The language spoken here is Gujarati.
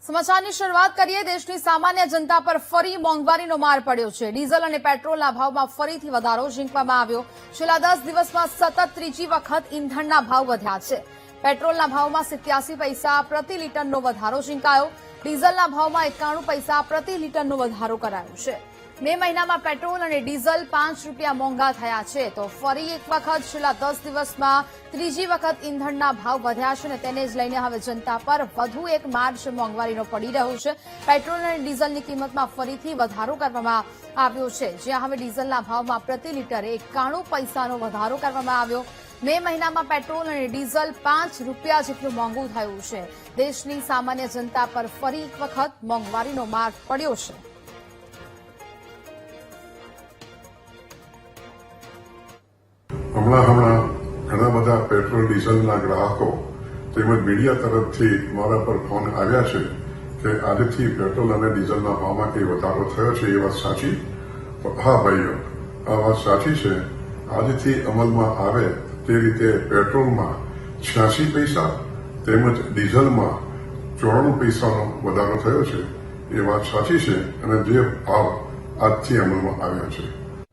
સમાચારની શરૂઆત કરીએ। દેશની સામાન્ય જનતા પર ફરી મોંઘવારીનો માર પડ્યો છે। ડીઝલ અને પેટ્રોલના ભાવમાં ફરીથી વધારો ઝીંકવામાં આવ્યો। છેલ્લા 10 દિવસમાં સતત ત્રીજી વખત ઈંધણના ભાવ વધ્યા છે। પેટ્રોલના ભાવમાં 87 પૈસા પ્રતિ લીટરનો વધારો ઝીંકાયો। ડીઝલના ભાવમાં 91 પૈસા પ્રતિ લીટરનો વધારો કરાયો છે। મે મહિનામાં પેટ્રોલ અને ડીઝલ 5 રૂપિયા મોંઘા થયા છે, તો ફરી એક વખત છેલ્લા 10 દિવસમાં ત્રીજી વખત ઈંધણના ભાવ વધ્યા છે અને તેને જ લઈને હવે જનતા પર વધુ એક માર છે મોંઘવારીનો પડી રહ્યો છે। પેટ્રોલ અને ડીઝલની કિંમતમાં ફરીથી વધારો કરવામાં આવ્યો છે, જ્યાં હવે ડીઝલના ભાવમાં પ્રતિ લીટરે 91 પૈસાનો વધારો કરવામાં આવ્યો। મે મહિનામાં પેટ્રોલ અને ડીઝલ 5 રૂપિયા જેટલું મોંઘું થયું છે। દેશની સામાન્ય જનતા પર ફરી એક વખત મોંઘવારીનો માર પડ્યો છે। હમણાં ઘણા બધા પેટ્રોલ ડીઝલના ગ્રાહકો તેમજ મીડિયા તરફથી મારા પર ફોન આવ્યા છે કે આજથી પેટ્રોલ અને ડીઝલના ભાવમાં કંઈ વધારો થયો છે, એ વાત સાચી? હા ભાઈઓ, આ વાત સાચી છે। આજથી અમલમાં આવે તે રીતે પેટ્રોલમાં 86 પૈસા તેમજ ડીઝલમાં 94 પૈસાનો વધારો થયો છે, એ વાત સાચી છે અને જે ભાવ આજથી અમલમાં આવ્યા છે।